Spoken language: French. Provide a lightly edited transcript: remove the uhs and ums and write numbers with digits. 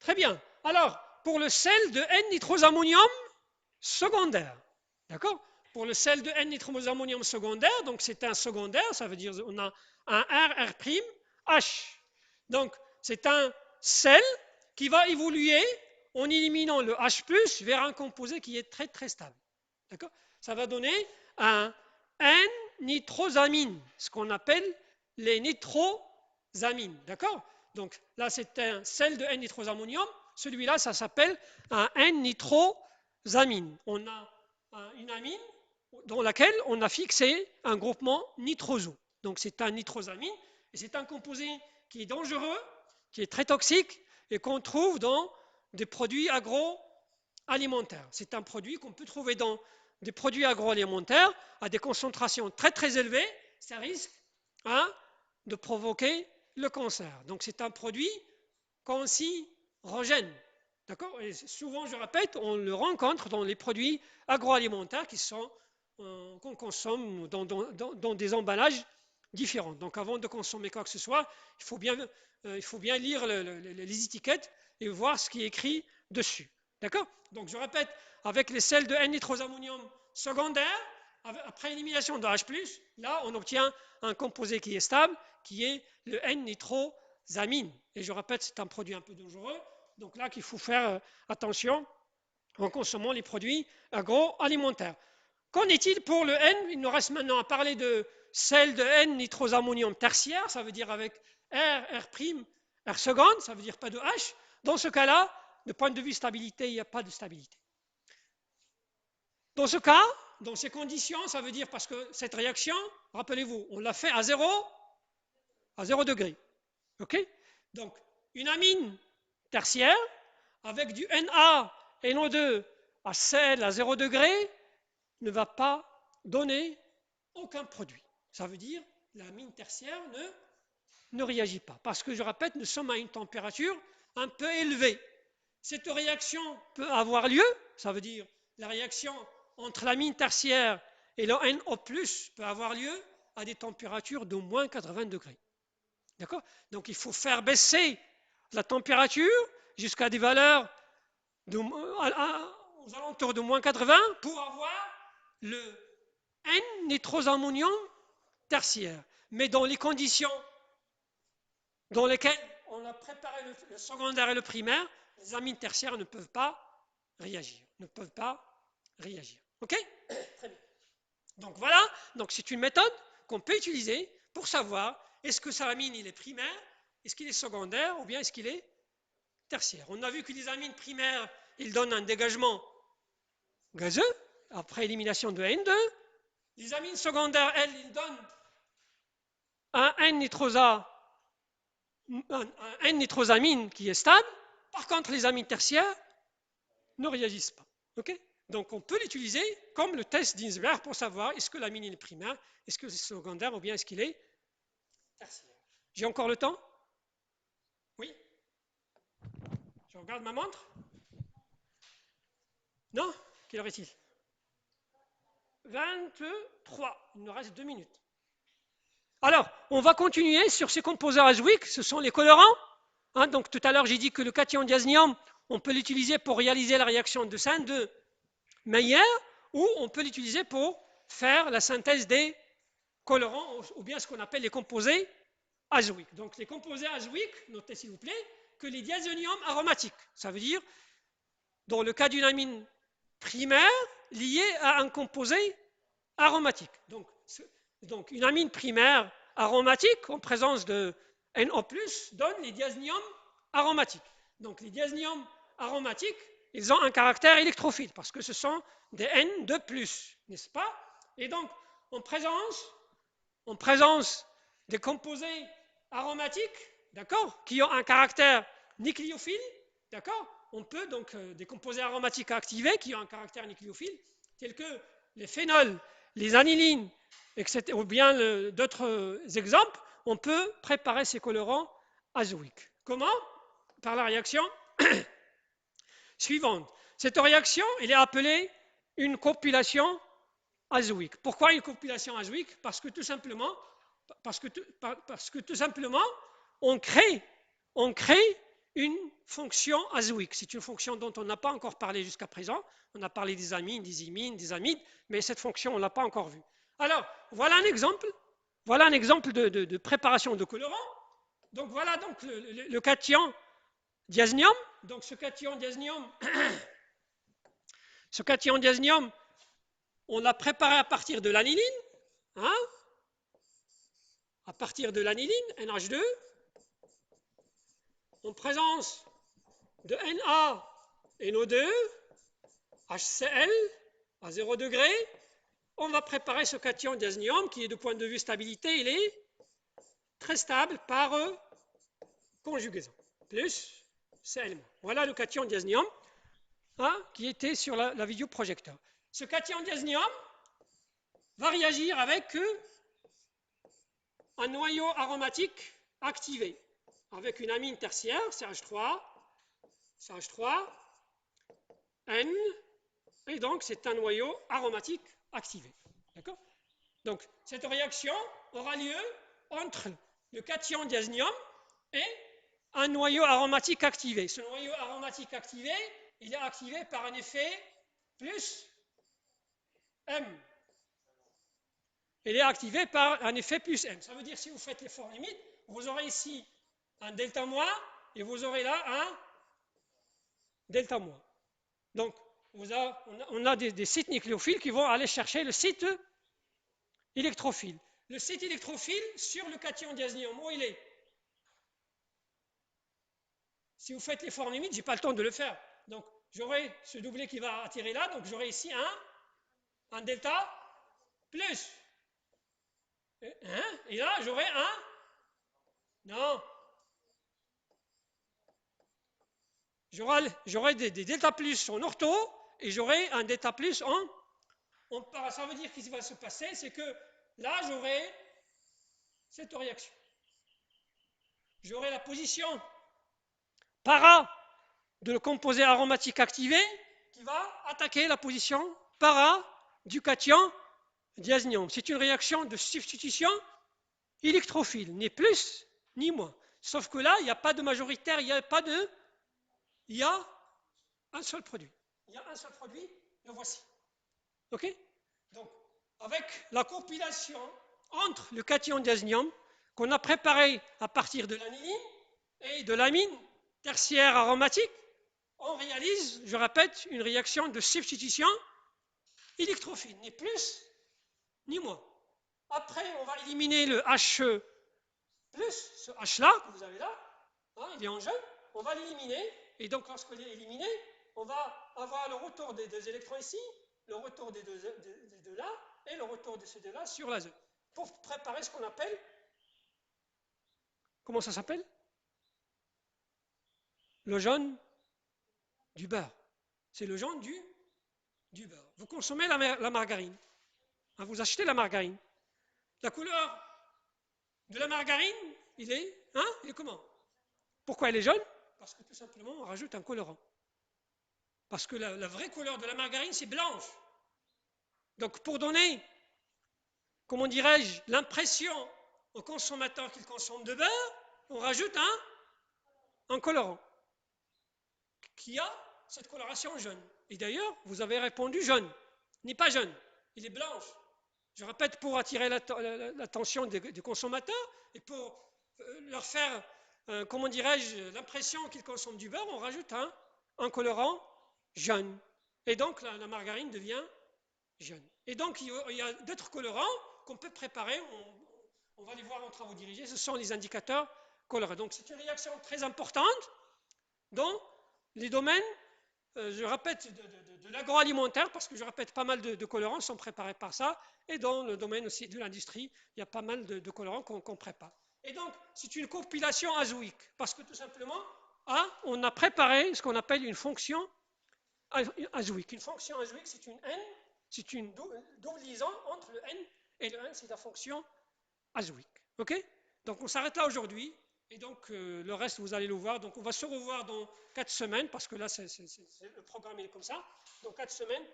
Très bien. Alors, pour le sel de N-nitrosammonium secondaire, d'accord? Pour le sel de N-nitrosammonium secondaire, donc c'est un secondaire, ça veut dire on a un RR'H. Donc, c'est un sel qui va évoluer en éliminant le H+, vers un composé qui est très très stable. D'accord? Ça va donner un N-nitrosamine, ce qu'on appelle les nitrosamines. D'accord? Donc là, c'est un sel de N-nitrosammonium. Celui-là, ça s'appelle un N-nitrosamine. On a une amine dans laquelle on a fixé un groupement nitroso. Donc c'est un nitrosamine et c'est un composé qui est dangereux, qui est très toxique et qu'on trouve dans des produits agroalimentaires. C'est un produit qu'on peut trouver dans des produits agroalimentaires à des concentrations très très élevées. Ça risque de provoquer le cancer. Donc c'est un produit cancérogène. D'accord? Et souvent, je répète, on le rencontre dans les produits agroalimentaires qu'on consomme dans des emballages différents. Donc avant de consommer quoi que ce soit, il faut bien lire les étiquettes et voir ce qui est écrit dessus. D'accord? Donc je répète, avec les sels de N-nitrosammonium secondaire, après élimination de H+, là on obtient un composé qui est stable, qui est le N-nitrosamine. Et je répète, c'est un produit un peu dangereux, donc là qu'il faut faire attention en consommant les produits agroalimentaires. Qu'en est-il pour le N? Il nous reste maintenant à parler de sel de N-nitrosammonium tertiaire, ça veut dire avec R, R', R seconde, ça veut dire pas de H. Dans ce cas-là, de point de vue stabilité, il n'y a pas de stabilité. Dans ce cas, dans ces conditions, ça veut dire parce que cette réaction, rappelez-vous, on l'a fait à 0 degré. OK? Donc, une amine tertiaire avec du NaNO2 à sel à 0 degré ne va pas donner aucun produit. Ça veut dire l'amine tertiaire ne réagit pas. Parce que, je répète, nous sommes à une température un peu élevée. Cette réaction peut avoir lieu, ça veut dire la réaction entre l'amine tertiaire et le NO+, peut avoir lieu à des températures de moins 80 degrés. D'accord? Donc il faut faire baisser la température jusqu'à des valeurs aux alentours de moins 80 pour avoir le N-nitrosammonium tertiaire. Mais dans les conditions dans lesquelles on a préparé le secondaire et le primaire, les amines tertiaires ne peuvent pas réagir. OK? Très bien. Donc voilà, donc c'est une méthode qu'on peut utiliser pour savoir est-ce que ce amine il est primaire, est-ce qu'il est secondaire ou bien est-ce qu'il est tertiaire. On a vu que les amines primaires, ils donnent un dégagement gazeux après élimination de N2. Les amines secondaires, elles, ils donnent un N-nitrosamine qui est stable. Par contre, les amines tertiaires ne réagissent pas. OK? Donc, on peut l'utiliser comme le test d'Insberg pour savoir est-ce que l'amine est primaire, est-ce que c'est secondaire ou bien est-ce qu'il est tertiaire. J'ai encore le temps? Oui? Je regarde ma montre? Non? Quelle heure est-il? 23. Il nous reste 2 minutes. Alors, on va continuer sur ces composés azoïques, ce sont les colorants. Donc, tout à l'heure, j'ai dit que le cation diazonium, on peut l'utiliser pour réaliser la réaction de Saint de Maillard, ou on peut l'utiliser pour faire la synthèse des colorants, ou bien ce qu'on appelle les composés azoïques. Donc, les composés azoïques, notez s'il vous plaît, que les diazoniums aromatiques. Ça veut dire, dans le cas d'une amine primaire liée à un composé aromatique. Donc une amine primaire aromatique en présence de NO+, donne les diazoniums aromatiques. Donc les diazoniums aromatiques, ils ont un caractère électrophile parce que ce sont des N2+, n'est-ce pas? Et donc en présence des composés aromatiques, d'accord, qui ont un caractère nucléophile, d'accord, on peut donc des composés aromatiques activés qui ont un caractère nucléophile, tels que les phénols, les anilines, etc., ou bien d'autres exemples, on peut préparer ces colorants azoïques. Comment? Par la réaction suivante. Cette réaction, elle est appelée une copulation azoïque. Pourquoi une copulation azoïque? Parce que tout simplement, on crée une fonction azoïque. C'est une fonction dont on n'a pas encore parlé jusqu'à présent. On a parlé des amines, des imines, des amides, mais cette fonction, on ne l'a pas encore vue. Alors, voilà un exemple. Voilà un exemple de préparation de colorant. Donc, voilà donc le cation diaznium. Donc, ce cation diaznium, on l'a préparé à partir de l'aniline. Hein, à partir de l'aniline, NH2, en présence de Na et NO2, HCl à 0 degré, on va préparer ce cation diaznium qui est de point de vue stabilité, il est très stable par conjugaison, plus Cl-. Voilà le cation diaznium qui était sur la vidéoprojecteur. Ce cation diaznium va réagir avec un noyau aromatique activé, avec une amine tertiaire, CH3, N, et donc c'est un noyau aromatique activé. D'accord ? Donc cette réaction aura lieu entre le cation diaznium et un noyau aromatique activé. Ce noyau aromatique activé, il est activé par un effet plus M. Il est activé par un effet plus M. Ça veut dire si vous faites l'effort limite, vous aurez ici un delta moins et vous aurez là un delta moins. Donc on a des sites nucléophiles qui vont aller chercher le site électrophile. Le site électrophile sur le cation diaznium, où il est? Si vous faites l'effort limite, je n'ai pas le temps de le faire. Donc j'aurai ce doublet qui va attirer là, donc j'aurai ici un delta plus. Et là, j'aurai un. Non. J'aurai des delta plus en ortho et j'aurai un delta plus en para. Ça veut dire qu'il va se passer, c'est que là, j'aurai cette réaction. J'aurai la position para de le composé aromatique activé qui va attaquer la position para du cation diaznium. C'est une réaction de substitution électrophile, ni plus ni moins. Sauf que là, il n'y a pas de majoritaire, il y a un seul produit. Il y a un seul produit, le voici. OK? Donc, avec la compilation entre le cation diaznium qu'on a préparé à partir de l'aniline et de l'amine tertiaire aromatique, on réalise, je répète, une réaction de substitution électrophile, ni plus ni moins. Après, on va éliminer le H plus, ce H là que vous avez là, il est en jaune, on va l'éliminer, et donc lorsqu'on est éliminé, on va avoir le retour des deux électrons ici, le retour des deux là, et le retour de ces deux là sur l'azote, pour préparer ce qu'on appelle, comment ça s'appelle? Le jaune du beurre. C'est le jaune du beurre. Vous consommez la margarine, vous achetez la margarine. La couleur de la margarine, il est comment? Pourquoi elle est jaune? Parce que tout simplement, on rajoute un colorant. Parce que la vraie couleur de la margarine, c'est blanche. Donc, pour donner, comment dirais-je, l'impression au consommateur qu'il consomme de beurre, on rajoute un colorant qui a cette coloration jaune. Et d'ailleurs, vous avez répondu jaune. Il n'est pas jaune, il est blanche. Je répète, pour attirer l'attention des consommateurs et pour leur faire, comment dirais-je, l'impression qu'ils consomment du beurre, on rajoute un colorant jaune. Et donc, la margarine devient jaune. Et donc, il y a d'autres colorants qu'on peut préparer. On va les voir en travaux dirigés. Ce sont les indicateurs colorés. Donc, c'est une réaction très importante dans les domaines, je répète, de l'agroalimentaire, parce que je répète, pas mal de colorants sont préparés par ça, et dans le domaine aussi de l'industrie, il y a pas mal de colorants qu'on prépare. Et donc, c'est une compilation azoïque, parce que tout simplement, on a préparé ce qu'on appelle une fonction azoïque. Une fonction azoïque, c'est une N, c'est une double liaison entre le N et le N, c'est la fonction azoïque. OK? Donc, on s'arrête là aujourd'hui. Et donc, le reste, vous allez le voir. Donc, on va se revoir dans 4 semaines, parce que là, le programme est comme ça. Dans 4 semaines.